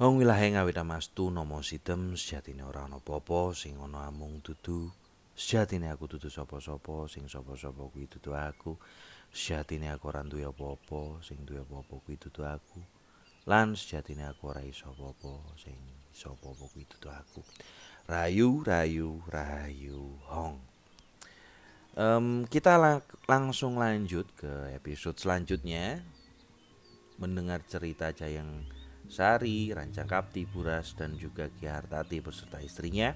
Wong wilahe ngawit amastu nama sitem sejatine ora ana apa-apa sing ana amung dudu. Sejatine aku dudu sapa-sapa sing sapa-sapa kuwi dudu aku. Sejatine aku ora duwe apa-apa sing duwe apa-apa kuwi dudu aku. Lan sejatine aku ora iso apa-apa sing iso apa-apa kuwi dudu aku. Rayu rayu rayu hong. Kita langsung lanjut ke episode selanjutnya mendengar cerita Jayang Sari, Rancang Kapti, Buras dan juga Ki Hartati beserta istrinya.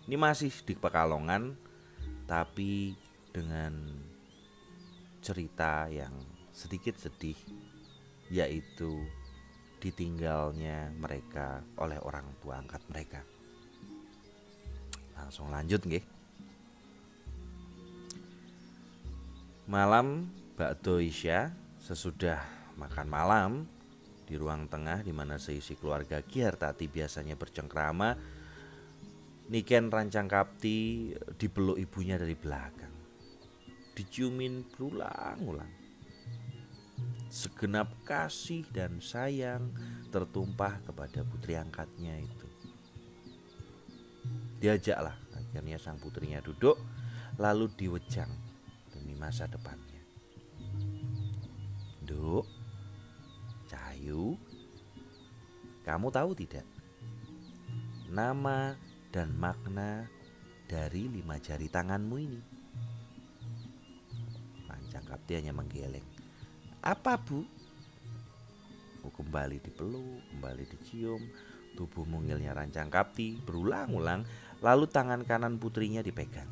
Ini masih di Pekalongan tapi dengan cerita yang sedikit sedih, yaitu ditinggalnya mereka oleh orang tua angkat mereka. Langsung lanjut nggih. Malam bakdo Isya, sesudah makan malam di ruang tengah di mana seisi keluarga Ki Hartati biasanya bercengkrama, Niken Rancang Kapti dipeluk ibunya dari belakang, diciumin berulang-ulang. Segenap kasih dan sayang tertumpah kepada putri angkatnya itu. Diajaklah akhirnya sang putrinya duduk, lalu diwejang demi masa depannya. Duk, Cahayu, kamu tahu tidak nama dan makna dari 5 jari tanganmu ini? Rancang Kapti hanya menggeleng. Apa, Bu? Kembali dipeluk, kembali dicium. Tubuh mungilnya Rancang Kapti berulang-ulang, lalu tangan kanan putrinya dipegang.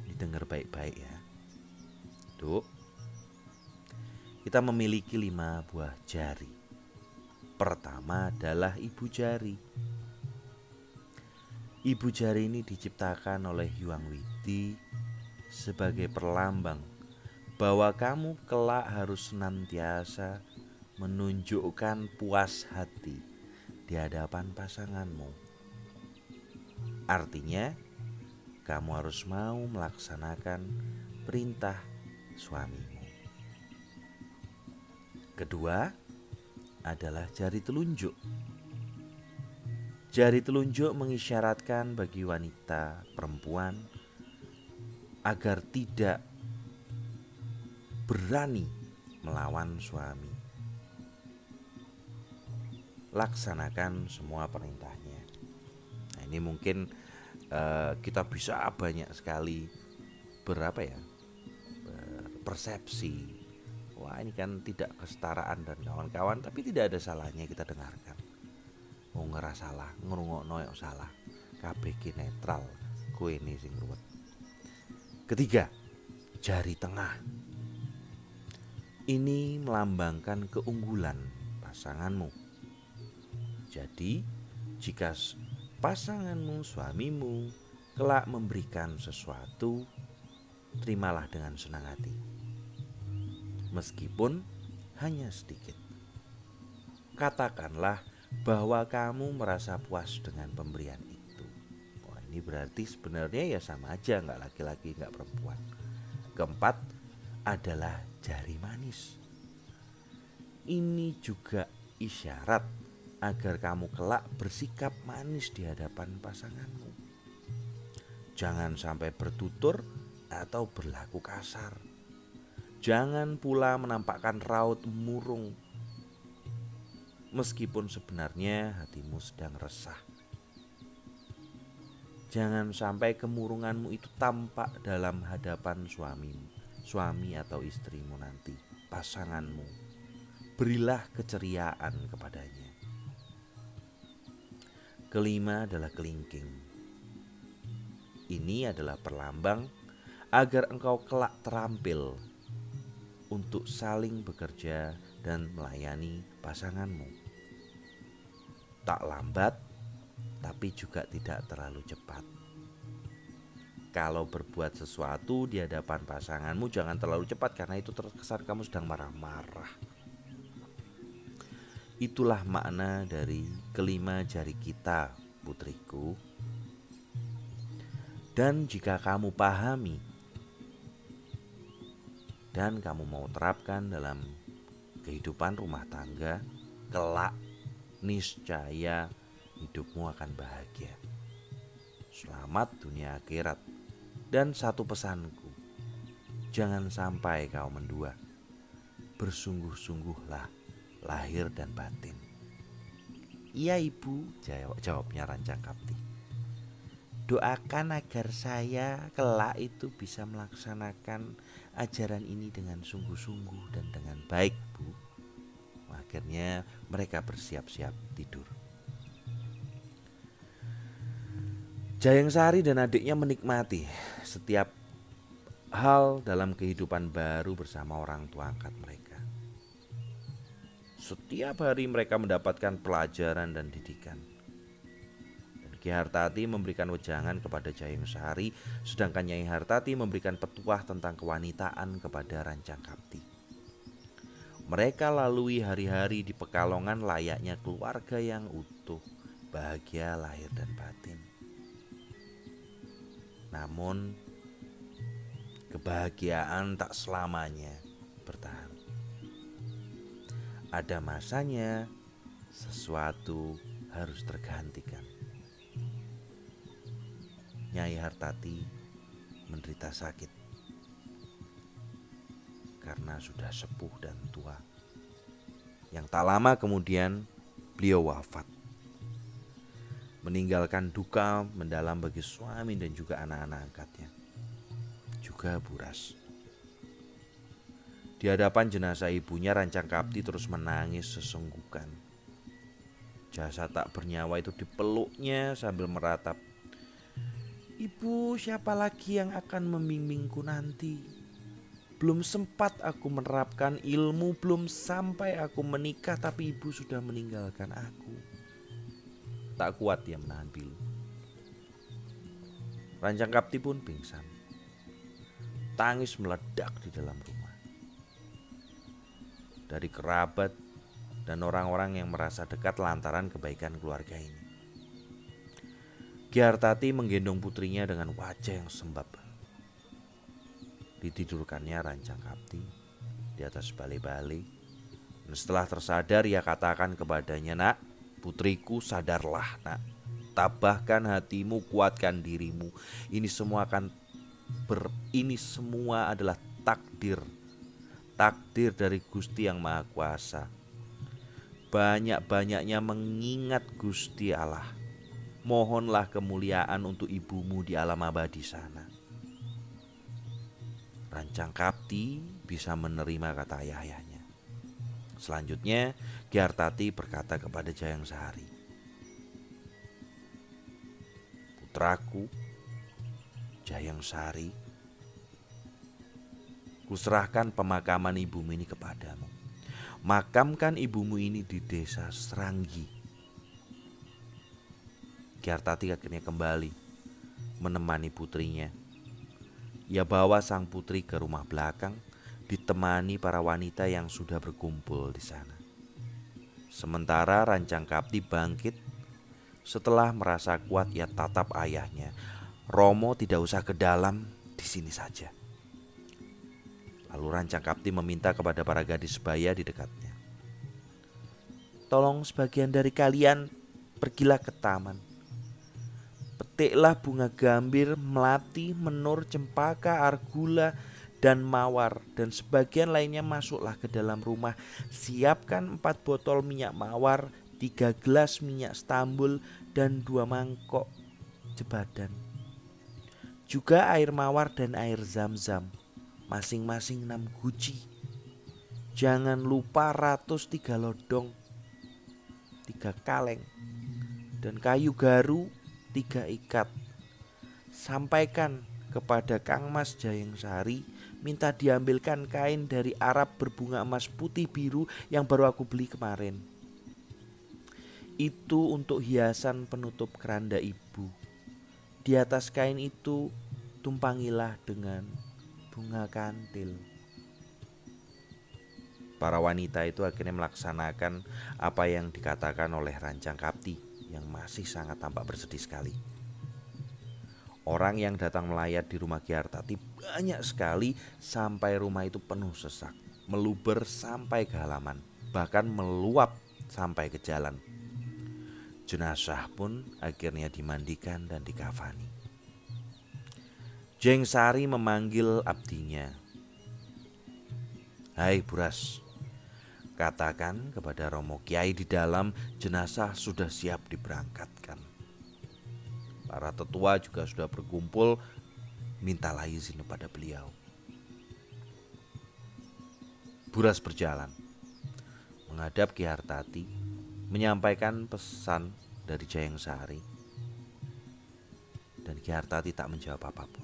Didengar baik-baik ya. Duk, kita memiliki 5 buah jari. Pertama adalah ibu jari. Ibu jari ini diciptakan oleh Hyang Widi sebagai perlambang bahwa kamu kelak harus senantiasa menunjukkan puas hati di hadapan pasanganmu. Artinya, kamu harus mau melaksanakan perintah suamimu. Kedua adalah jari telunjuk. Jari telunjuk mengisyaratkan bagi wanita perempuan agar tidak berani melawan suami. Laksanakan semua perintahnya. Nah, ini mungkin kita bisa banyak sekali berpersepsi. Wah, ini kan tidak kesetaraan dan kawan-kawan, tapi tidak ada salahnya kita dengarkan. Mau ngerasa salah, ngrungokno yo salah. Kabeh ki netral, kowe ini sing ruwet. Ketiga, jari tengah. Ini melambangkan keunggulan pasanganmu. Jadi, jika pasanganmu, suamimu kelak memberikan sesuatu, terimalah dengan senang hati. Meskipun hanya sedikit. Katakanlah bahwa kamu merasa puas dengan pemberian itu. Wah, ini berarti sebenarnya ya sama aja, nggak laki-laki nggak perempuan. Keempat adalah jari manis. Ini juga isyarat agar kamu kelak bersikap manis di hadapan pasanganmu. Jangan sampai bertutur atau berlaku kasar. Jangan pula menampakkan raut murung, meskipun sebenarnya hatimu sedang resah. Jangan sampai kemurunganmu itu tampak dalam hadapan suami atau istrimu nanti, pasanganmu. Berilah keceriaan kepadanya. Kelima adalah kelingking. Ini adalah perlambang agar engkau kelak terampil untuk saling bekerja dan melayani pasanganmu. Tak lambat, tapi juga tidak terlalu cepat. Kalau berbuat sesuatu di hadapan pasanganmu, jangan terlalu cepat karena itu terkesan kamu sedang marah-marah. Itulah makna dari kelima jari kita, putriku. Dan jika kamu pahami dan kamu mau terapkan dalam kehidupan rumah tangga, kelak niscaya hidupmu akan bahagia. Selamat dunia akhirat. Dan satu pesanku, jangan sampai kau mendua. Bersungguh-sungguhlah lahir dan batin. Iya ibu, jawabnya Rancang Kapti. Doakan agar saya kelak itu bisa melaksanakan ajaran ini dengan sungguh-sungguh dan dengan baik, Bu. Akhirnya mereka bersiap-siap tidur. Jayeng Sari dan adiknya menikmati setiap hal dalam kehidupan baru bersama orang tua angkat mereka. Setiap hari mereka mendapatkan pelajaran dan didikan. Dan Ki Hartati memberikan wejangan kepada Jayeng Sari, sedangkan Nyai Hartati memberikan petuah tentang kewanitaan kepada Rancang Kapti. Mereka lalui hari-hari di Pekalongan layaknya keluarga yang utuh, bahagia lahir dan batin. Namun kebahagiaan tak selamanya bertahan. Ada masanya sesuatu harus tergantikan. Nyai Hartati menderita sakit karena sudah sepuh dan tua. Yang tak lama kemudian beliau wafat, meninggalkan duka mendalam bagi suami dan juga anak-anak angkatnya, juga buras. Di hadapan jenazah ibunya, Rancang Kapti terus menangis sesenggukan. Jasad tak bernyawa itu dipeluknya sambil meratap. Ibu, siapa lagi yang akan membimbingku nanti? Belum sempat aku menerapkan ilmu, belum sampai aku menikah, tapi ibu sudah meninggalkan aku. Tak kuat dia menahan pilu. Rancang Kapti pun pingsan. Tangis meledak di dalam rumah. Dari kerabat dan orang-orang yang merasa dekat lantaran kebaikan keluarga ini. Ki Hartati menggendong putrinya dengan wajah yang sembab. Ditidurkannya Rancang Kapti di atas balai-balai. Dan setelah tersadar ia katakan kepadanya, "Nak, putriku, sadarlah nak. Tabahkan hatimu, kuatkan dirimu. Ini semua adalah takdir. Takdir dari Gusti yang Maha Kuasa. Banyak-banyaknya mengingat Gusti Allah. Mohonlah kemuliaan untuk ibumu di alam abadi sana." Rancang Kapti bisa menerima kata ayah-ayahnya. Selanjutnya Ki Hartati berkata kepada Jayeng Sari, "Putraku, Jayeng Sari, kuserahkan pemakaman ibumu ini kepadamu. Makamkan ibumu ini di desa Seranggi." Ki Hartati akhirnya kembali menemani putrinya. Ia bawa sang putri ke rumah belakang, ditemani para wanita yang sudah berkumpul di sana. Sementara Rancang Kapti bangkit. Setelah merasa kuat, ia tatap ayahnya. "Romo, tidak usah ke dalam, di sini saja." Lalu Rancang Kapti meminta kepada para gadis sebaya di dekatnya, "Tolong sebagian dari kalian pergilah ke taman. Petiklah bunga gambir, melati, menur, cempaka, argula, dan mawar. Dan sebagian lainnya masuklah ke dalam rumah. Siapkan 4 botol minyak mawar, 3 gelas minyak stambul, dan 2 mangkok jebadan. Juga air mawar dan air zam-zam, masing-masing 6 guci. Jangan lupa ratus 3 lodong, 3 kaleng, dan kayu garu 3 ikat. Sampaikan kepada Kang Mas Jayeng Sari, minta diambilkan kain dari Arab berbunga emas putih biru yang baru aku beli kemarin. Itu untuk hiasan penutup keranda ibu. Di atas kain itu tumpangilah dengan bunga kantil." Para wanita itu akhirnya melaksanakan apa yang dikatakan oleh Rancang Kapti yang masih sangat tampak bersedih sekali. Orang yang datang melayat di rumah Ki Hartati banyak sekali sampai rumah itu penuh sesak, meluber sampai ke halaman, bahkan meluap sampai ke jalan. Jenazah pun akhirnya dimandikan dan dikafani. Jeng Sari memanggil abdinya. "Hai Buras, katakan kepada Romo Kiai di dalam, jenazah sudah siap diberangkatkan. Para tetua juga sudah berkumpul, mintalah izin kepada beliau." Buras berjalan menghadap Ki Hartati, menyampaikan pesan dari Jayeng Sari, dan Ki Hartati tak menjawab apapun.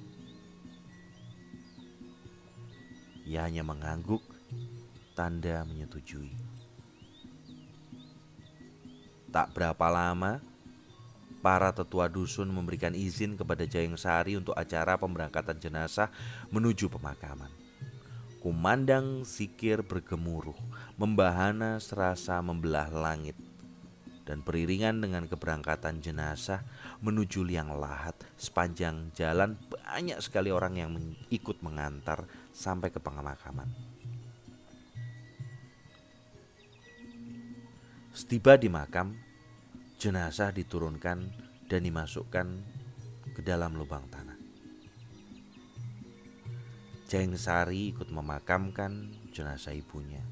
Ia hanya mengangguk, tanda menyetujui. Tak berapa lama, para tetua dusun memberikan izin kepada Jayeng Sari untuk acara pemberangkatan jenazah menuju pemakaman. Kumandang zikir bergemuruh, membahana serasa membelah langit. Dan beriringan dengan keberangkatan jenazah menuju liang lahat, sepanjang jalan banyak sekali orang yang ikut mengantar sampai ke pemakaman. Setiba di makam, jenazah diturunkan dan dimasukkan ke dalam lubang tanah. Jayeng Sari ikut memakamkan jenazah ibunya.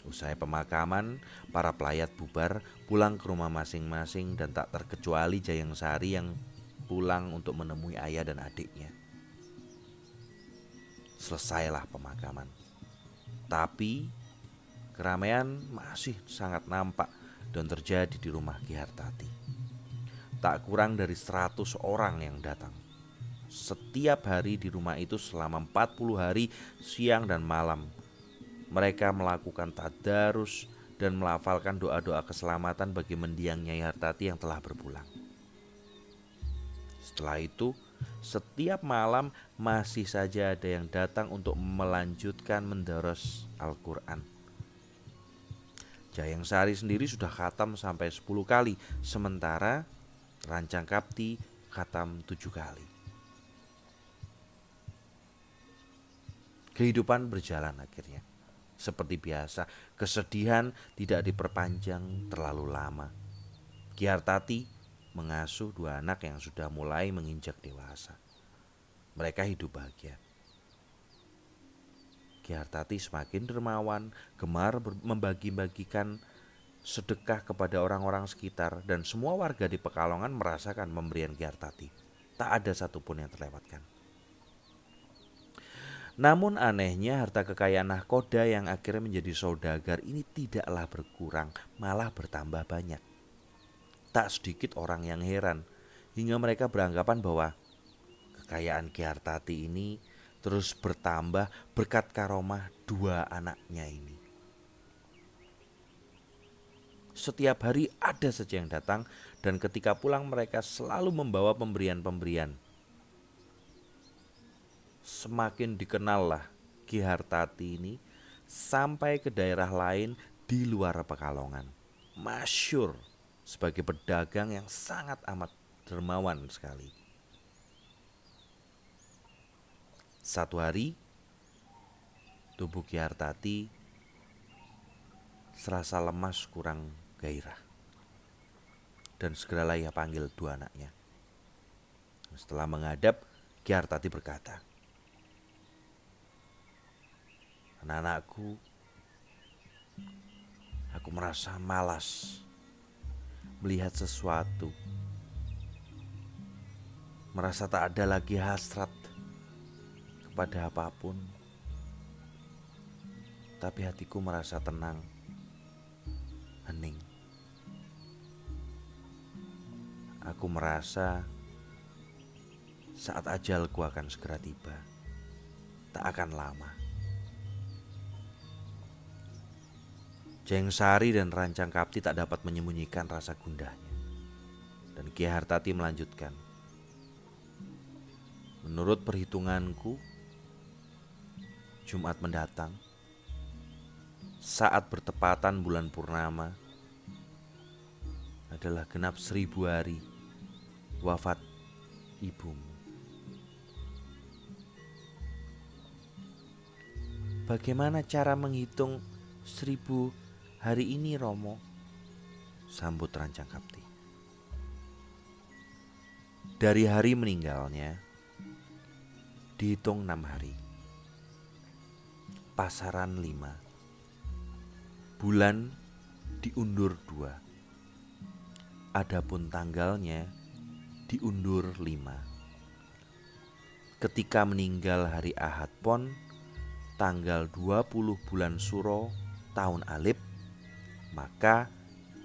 Usai pemakaman, para pelayat bubar pulang ke rumah masing-masing dan tak terkecuali Jayeng Sari yang pulang untuk menemui ayah dan adiknya. Selesailah pemakaman. Tapi keramaian masih sangat nampak dan terjadi di rumah Ki Hartati. Tak kurang dari 100 orang yang datang. Setiap hari di rumah itu selama 40 hari, siang dan malam. Mereka melakukan tadarus dan melafalkan doa-doa keselamatan bagi mendiang Nyai Hartati yang telah berpulang. Setelah itu, setiap malam masih saja ada yang datang untuk melanjutkan mendaros Al-Quran. Jayeng Sari sendiri sudah khatam sampai 10 kali, sementara Rancang Kapti khatam 7 kali. Kehidupan berjalan akhirnya. Seperti biasa, kesedihan tidak diperpanjang terlalu lama. Ki Hartati mengasuh 2 anak yang sudah mulai menginjak dewasa. Mereka hidup bahagia. Ki Hartati semakin dermawan, gemar membagi-bagikan sedekah kepada orang-orang sekitar, dan semua warga di Pekalongan merasakan pemberian Ki Hartati. Tak ada satupun yang terlewatkan. Namun anehnya, harta kekayaan nahkoda yang akhirnya menjadi saudagar ini tidaklah berkurang, malah bertambah banyak. Tak sedikit orang yang heran, hingga mereka beranggapan bahwa kekayaan Ki Hartati ini terus bertambah berkat karomah 2 anaknya ini. Setiap hari ada saja yang datang, dan ketika pulang mereka selalu membawa pemberian-pemberian. Semakin dikenallah Ki Hartati ini sampai ke daerah lain di luar Pekalongan. Masyhur sebagai pedagang yang sangat amat dermawan sekali. Satu hari, tubuh Ki Hartati serasa lemas, kurang gairah. Dan segeralah ia panggil 2 anaknya. Setelah menghadap, Ki Hartati berkata, "Anak-anakku, aku merasa malas melihat sesuatu. Merasa tak ada lagi hasrat kepada apapun. Tapi hatiku merasa tenang, hening. Aku merasa saat ajalku akan segera tiba. Tak akan lama." Jayeng Sari dan Rancang Kapti tak dapat menyembunyikan rasa gundahnya. Dan Ki Hartati melanjutkan, "Menurut perhitunganku, Jumat mendatang, saat bertepatan bulan purnama, adalah genap 1000 hari wafat ibumu. Bagaimana cara menghitung 1000 "Hari ini Romo," sambut Rancang Kapti. Dari hari meninggalnya dihitung 6 hari. Pasaran 5. Bulan diundur 2. Adapun tanggalnya diundur 5. Ketika meninggal hari Ahad Pon, tanggal 20 bulan Suro tahun Alif, maka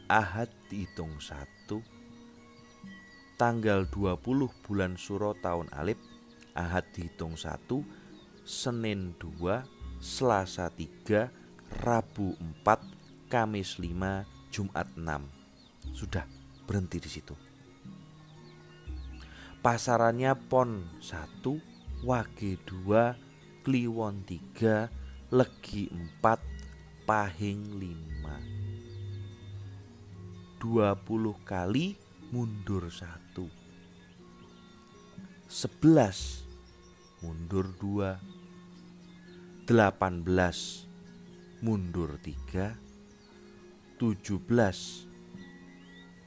Ahad dihitung 1. Tanggal 20 bulan Suro tahun Alif, Ahad dihitung 1, Senin 2, Selasa 3, Rabu 4, Kamis 5, Jumat 6. Sudah, berhenti di situ. Pasarannya Pon 1, Wage 2, Kliwon 3, Legi 4, Pahing 5. 20 kali mundur 1. 11 mundur 2. 18 mundur 3. 17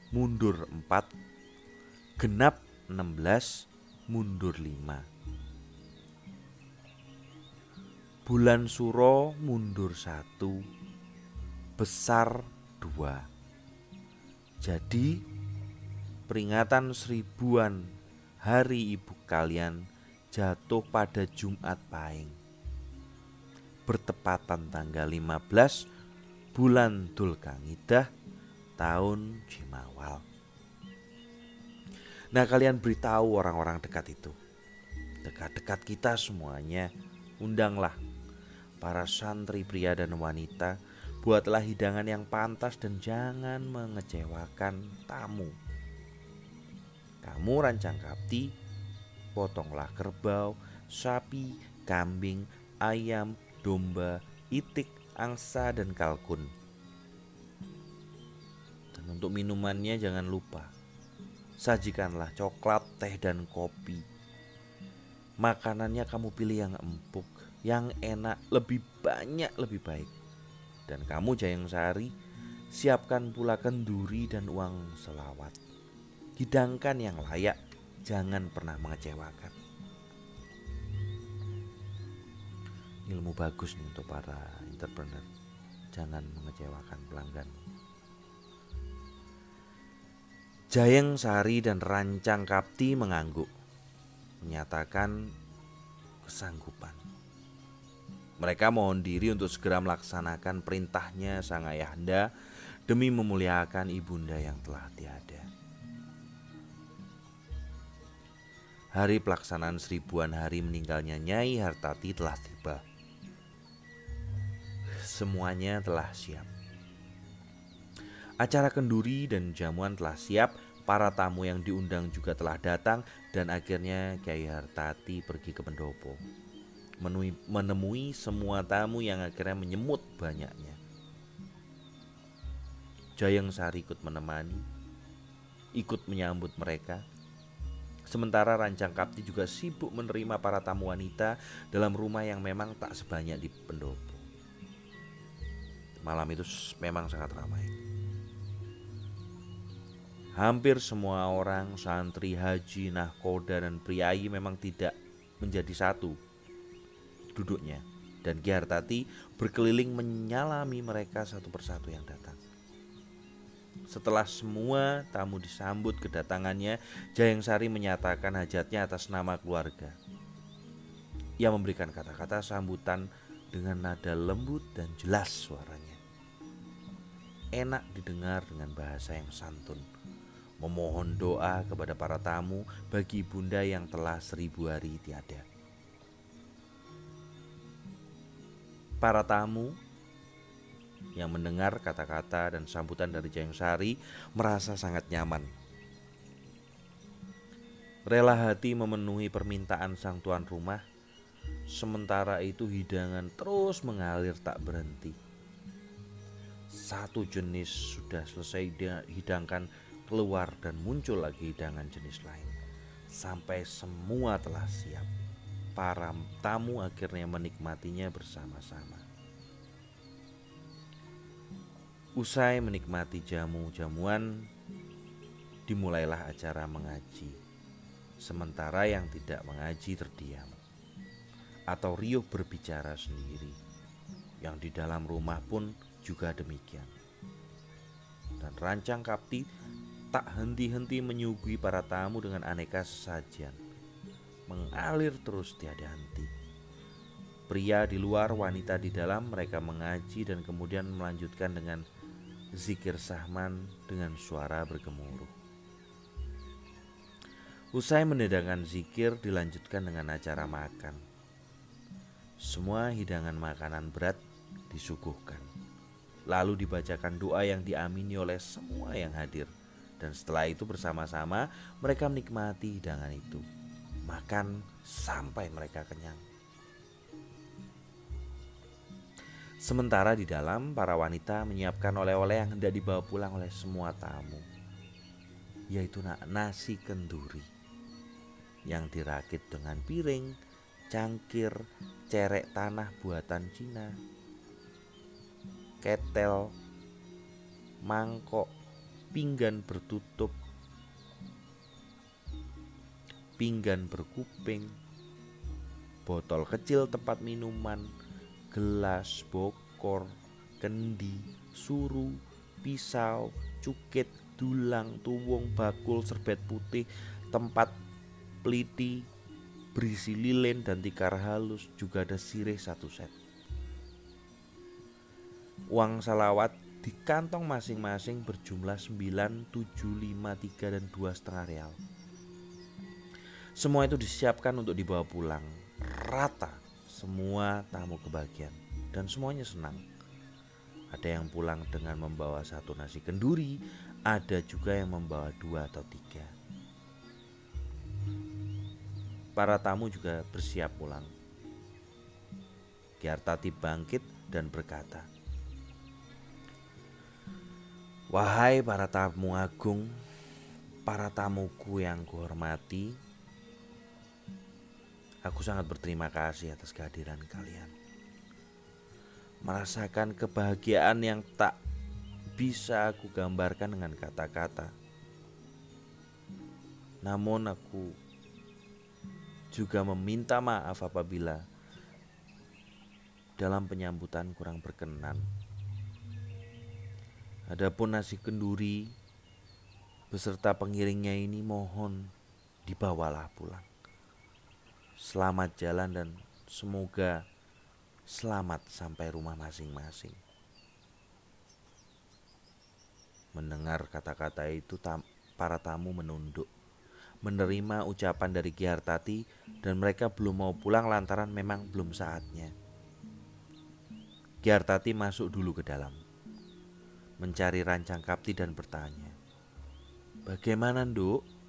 mundur 4. Genap 16 mundur 5. Bulan Suro mundur 1, besar 2. Jadi peringatan 1000-an hari ibu kalian jatuh pada Jumat Pahing, bertepatan tanggal 15 bulan Dzulqa'dah tahun Jimawal. Nah, kalian beritahu orang-orang dekat itu, dekat-dekat kita semuanya, undanglah para santri pria dan wanita. Buatlah hidangan yang pantas dan jangan mengecewakan tamu. Kamu Rancang Kapti, potonglah kerbau, sapi, kambing, ayam, domba, itik, angsa, dan kalkun. Dan untuk minumannya jangan lupa, sajikanlah coklat, teh, dan kopi. Makanannya kamu pilih yang empuk, yang enak, lebih banyak lebih baik. Dan kamu Jayeng Sari, siapkan pula kenduri dan uang selawat. Hidangkan yang layak, jangan pernah mengecewakan. Ilmu bagus nih untuk para entrepreneur. Jangan mengecewakan pelanggan. Jayeng Sari dan Rancang Kapti mengangguk, menyatakan kesanggupan. Mereka mohon diri untuk segera melaksanakan perintahnya sang ayahanda demi memuliakan ibunda yang telah tiada. Hari pelaksanaan 1000-an hari meninggalnya Nyai Hartati telah tiba. Semuanya telah siap. Acara kenduri dan jamuan telah siap, para tamu yang diundang juga telah datang, dan akhirnya Kyai Hartati pergi ke pendopo, menemui semua tamu yang akhirnya menyemut banyaknya. Jayeng Sari ikut menemani, ikut menyambut mereka. Sementara Rancang Kapti juga sibuk menerima para tamu wanita dalam rumah yang memang tak sebanyak di pendopo. Malam itu memang sangat ramai. Hampir semua orang, santri, haji, nahkoda, dan priayi memang tidak menjadi satu duduknya, dan Ki Hartati berkeliling menyalami mereka satu persatu yang datang. Setelah semua tamu disambut kedatangannya, Jayeng Sari menyatakan hajatnya atas nama keluarga. Ia memberikan kata-kata sambutan dengan nada lembut dan jelas suaranya. Enak didengar dengan bahasa yang santun, memohon doa kepada para tamu bagi ibunda yang telah 1000 hari tiada. Para tamu yang mendengar kata-kata dan sambutan dari Jayeng Sari merasa sangat nyaman. Rela hati memenuhi permintaan sang tuan rumah. Sementara itu hidangan terus mengalir tak berhenti. Satu jenis sudah selesai dihidangkan, keluar dan muncul lagi hidangan jenis lain. Sampai semua telah siap, para tamu akhirnya menikmatinya bersama-sama. Usai menikmati jamu-jamuan, dimulailah acara mengaji. Sementara yang tidak mengaji terdiam atau riuh berbicara sendiri. Yang di dalam rumah pun juga demikian. Dan Rancang Kapti tak henti-henti menyuguhi para tamu dengan aneka sesajian. Mengalir terus tiada henti. Pria di luar, wanita di dalam, mereka mengaji dan kemudian melanjutkan dengan zikir sahman dengan suara bergemuruh. Usai mendengarkan zikir, dilanjutkan dengan acara makan. Semua hidangan makanan berat disuguhkan. Lalu dibacakan doa yang diamini oleh semua yang hadir. Dan setelah itu bersama-sama mereka menikmati hidangan itu. Makan sampai mereka kenyang. Sementara di dalam, para wanita menyiapkan oleh-oleh yang hendak dibawa pulang oleh semua tamu, yaitu nasi kenduri yang dirakit dengan piring, cangkir, cerek tanah buatan Cina, ketel, mangkok, pinggan bertutup, pinggan berkuping, botol kecil tempat minuman, gelas, bokor, kendi, suru, pisau, cukit, dulang, tuwung, bakul, serbet putih, tempat peliti, berisi lilin dan tikar halus, juga ada sirih 1 set. Uang salawat di kantong masing-masing berjumlah 9, 7, 5, 3, dan 2,5 real. Semua itu disiapkan untuk dibawa pulang. Rata semua tamu kebagian dan semuanya senang. Ada yang pulang dengan membawa 1 nasi kenduri, ada juga yang membawa 2 atau 3. Para tamu juga bersiap pulang. Gyartati bangkit dan berkata, "Wahai para tamu agung, para tamuku yang kuhormati, aku sangat berterima kasih atas kehadiran kalian. Merasakan kebahagiaan yang tak bisa aku gambarkan dengan kata-kata. Namun aku juga meminta maaf apabila dalam penyambutan kurang berkenan. Adapun nasi kenduri beserta pengiringnya ini mohon dibawalah pulang. Selamat jalan dan semoga selamat sampai rumah masing-masing." Mendengar kata-kata itu, para tamu menunduk, menerima ucapan dari Gyartati, dan mereka belum mau pulang lantaran memang belum saatnya. Gyartati masuk dulu ke dalam, mencari Rancang Kapti dan bertanya, "Bagaimana, Nduk?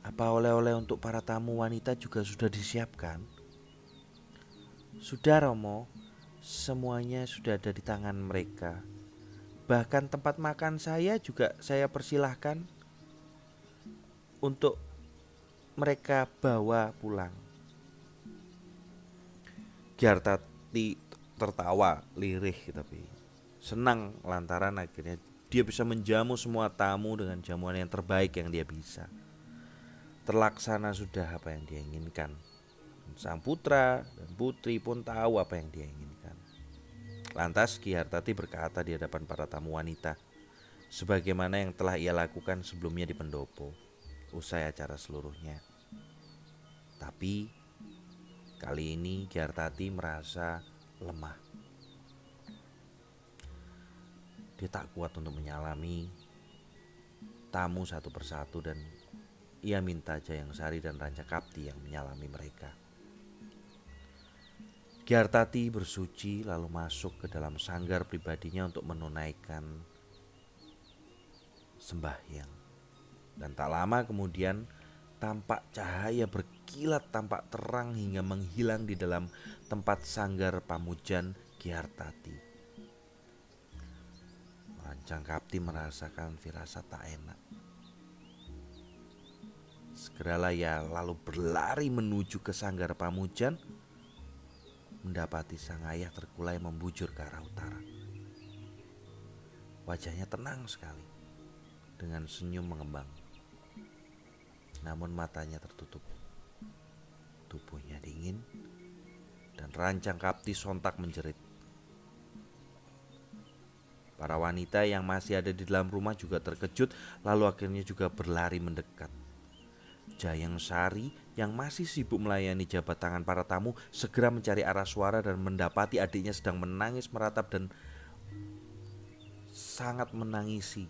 Apa oleh-oleh untuk para tamu wanita juga sudah disiapkan?" "Sudah, Romo. Semuanya sudah ada di tangan mereka. Bahkan tempat makan saya juga saya persilahkan untuk mereka bawa pulang." Gyartati tertawa lirih tapi senang lantaran akhirnya dia bisa menjamu semua tamu dengan jamuan yang terbaik yang dia bisa. Terlaksana sudah apa yang dia inginkan. Sang putra dan putri pun tahu apa yang dia inginkan. Lantas Gyartati berkata di hadapan para tamu wanita, sebagaimana yang telah ia lakukan sebelumnya di pendopo, usai acara seluruhnya. Tapi kali ini Gyartati merasa lemah. Dia tak kuat untuk menyalami tamu satu persatu dan ia minta Jayangsari dan Rancang Kapti yang menyalami mereka. Gyartati bersuci lalu masuk ke dalam sanggar pribadinya untuk menunaikan sembahyang. Dan tak lama kemudian tampak cahaya berkilat tampak terang hingga menghilang di dalam tempat sanggar pamujan Gyartati. Rancang Kapti merasakan firasat tak enak. Segeralah ia lalu berlari menuju ke sanggar pamujan, mendapati sang ayah terkulai membujur ke arah utara. Wajahnya tenang sekali, dengan senyum mengembang. Namun matanya tertutup. Tubuhnya dingin, dan rancang Kapti sontak menjerit. Para wanita yang masih ada di dalam rumah juga terkejut, lalu akhirnya juga berlari mendekat. Jayeng Sari yang masih sibuk melayani jabat tangan para tamu segera mencari arah suara dan mendapati adiknya sedang menangis meratap dan sangat menangisi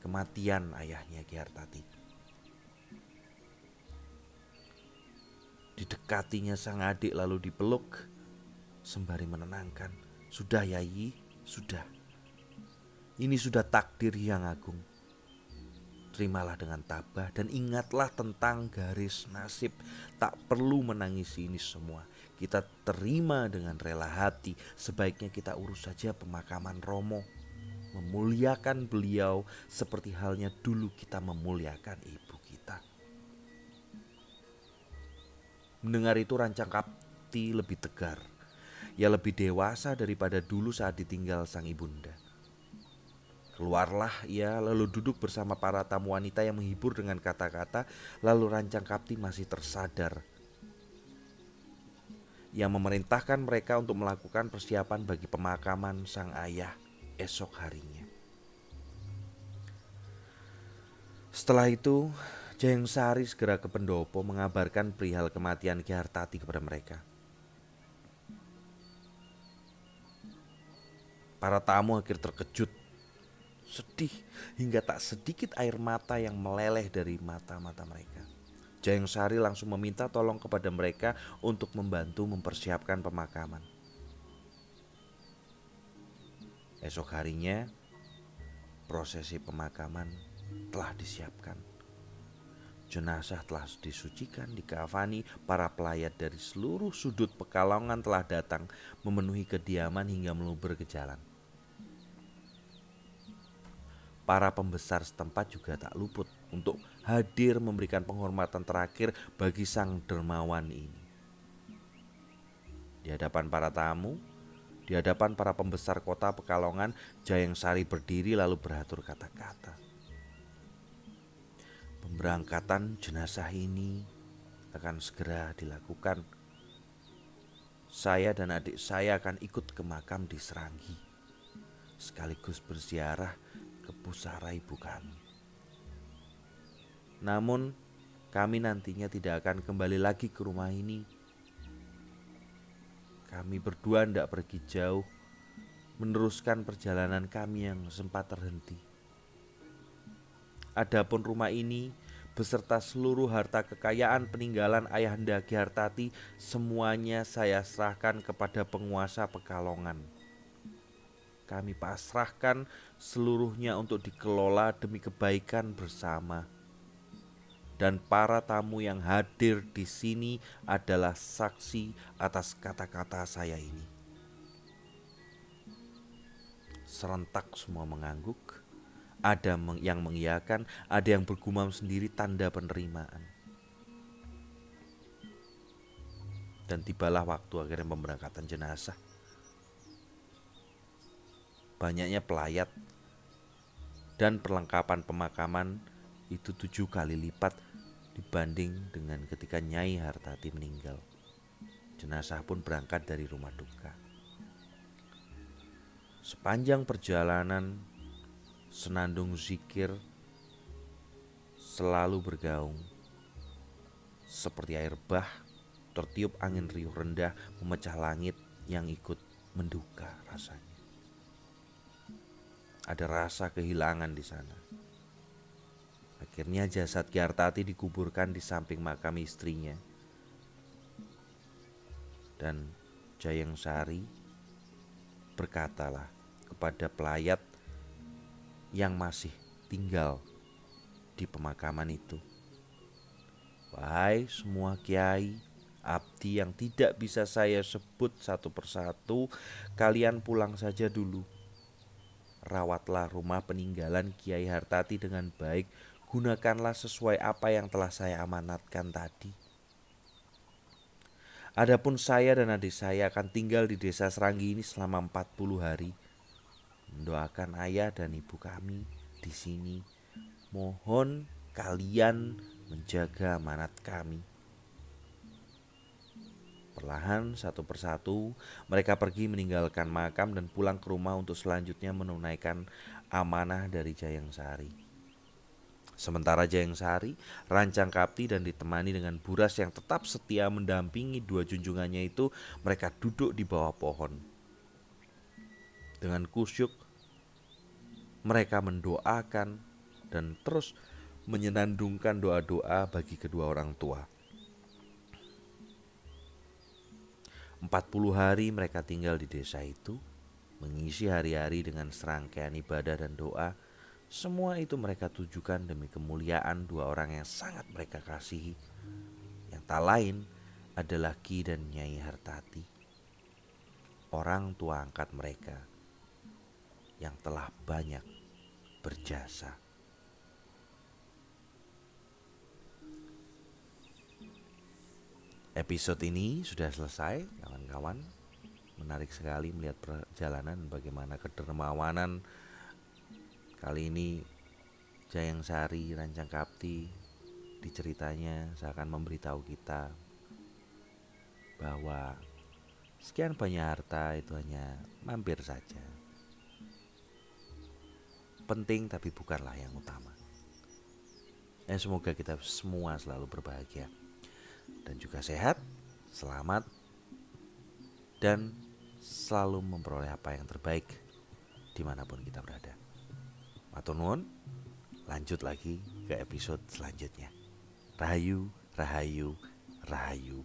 kematian ayahnya Ki Hartati. Didekatinya sang adik lalu dipeluk sembari menenangkan. Sudah Yayi, sudah. Ini sudah takdir yang agung. Terimalah dengan tabah dan ingatlah tentang garis nasib. Tak perlu menangisi ini semua. Kita terima dengan rela hati. Sebaiknya kita urus saja pemakaman Romo. Memuliakan beliau seperti halnya dulu kita memuliakan ibu kita. Mendengar itu rancang Kapti lebih tegar. Ia lebih dewasa daripada dulu saat ditinggal sang ibunda. Keluarlah ia lalu duduk bersama para tamu wanita yang menghibur dengan kata-kata. Lalu rancang Kapti masih tersadar. Ia memerintahkan mereka untuk melakukan persiapan bagi pemakaman sang ayah esok harinya. Setelah itu Jayeng Sari segera ke pendopo mengabarkan perihal kematian Ki Hartati kepada mereka. Para tamu akhirnya terkejut, sedih hingga tak sedikit air mata yang meleleh dari mata-mata mereka. Jayeng Sari langsung meminta tolong kepada mereka untuk membantu mempersiapkan pemakaman. Esok harinya prosesi pemakaman telah disiapkan. Jenazah telah disucikan, dikafani, para pelayat dari seluruh sudut Pekalongan telah datang memenuhi kediaman hingga meluber ke jalan. Para pembesar setempat juga tak luput untuk hadir memberikan penghormatan terakhir bagi sang dermawan ini. Di hadapan para tamu, di hadapan para pembesar kota Pekalongan, Jayeng Sari berdiri lalu beratur kata-kata. Pemberangkatan jenazah ini akan segera dilakukan. Saya dan adik saya akan ikut ke makam di Seranggi, sekaligus berziarah ke pusara ibu kami. Namun kami nantinya tidak akan kembali lagi ke rumah ini. Kami berdua tidak pergi jauh, meneruskan perjalanan kami yang sempat terhenti. Adapun rumah ini beserta seluruh harta kekayaan peninggalan Ayahanda Ki Hartati semuanya saya serahkan kepada penguasa Pekalongan. Kami pasrahkan seluruhnya untuk dikelola demi kebaikan bersama. Dan para tamu yang hadir di sini adalah saksi atas kata-kata saya ini. Serentak semua mengangguk. Ada yang mengiyakan, ada yang bergumam sendiri tanda penerimaan. Dan tibalah waktu akhirnya pemberangkatan jenazah. Banyaknya pelayat dan perlengkapan pemakaman itu 7 kali lipat dibanding dengan ketika Nyai Hartati meninggal. Jenazah pun berangkat dari rumah duka. Sepanjang perjalanan, senandung zikir selalu bergaung. Seperti air bah, tertiup angin riuh rendah memecah langit yang ikut menduka rasanya. Ada rasa kehilangan di sana. Akhirnya jasad Ki Hartati dikuburkan di samping makam istrinya. Dan Jayeng Sari berkatalah kepada pelayat yang masih tinggal di pemakaman itu. Wahai semua kiai, abdi yang tidak bisa saya sebut satu persatu, kalian pulang saja dulu. Rawatlah rumah peninggalan Kiai Hartati dengan baik, gunakanlah sesuai apa yang telah saya amanatkan tadi. Adapun saya dan adik saya akan tinggal di desa Seranggi ini selama 40 hari. mendoakan ayah dan ibu kami di sini. Mohon kalian menjaga amanat kami. Perlahan satu persatu mereka pergi meninggalkan makam dan pulang ke rumah untuk selanjutnya menunaikan amanah dari Jayang Sari. Sementara Jayang Sari rancang kapti dan ditemani dengan Buras yang tetap setia mendampingi dua junjungannya itu, mereka duduk di bawah pohon. Dengan kusyuk mereka mendoakan dan terus menyenandungkan doa-doa bagi kedua orang tua. 40 hari mereka tinggal di desa itu, mengisi hari-hari dengan serangkaian ibadah dan doa. Semua itu mereka tujukan demi kemuliaan dua orang yang sangat mereka kasihi, yang tak lain adalah Ki dan Nyai Hartati, orang tua angkat mereka yang telah banyak berjasa. Episode ini sudah selesai, kawan-kawan. Menarik sekali melihat perjalanan bagaimana kedermawanan kali ini Jayang Sari Rancang Kapti di ceritanya seakan memberitahu kita bahwa sekian banyak harta itu hanya mampir saja. Penting tapi bukanlah yang utama. Semoga kita semua selalu berbahagia dan juga sehat, selamat, dan selalu memperoleh apa yang terbaik dimanapun kita berada. Matur nuwun, lanjut lagi ke episode selanjutnya. Rahayu, rahayu, rahayu.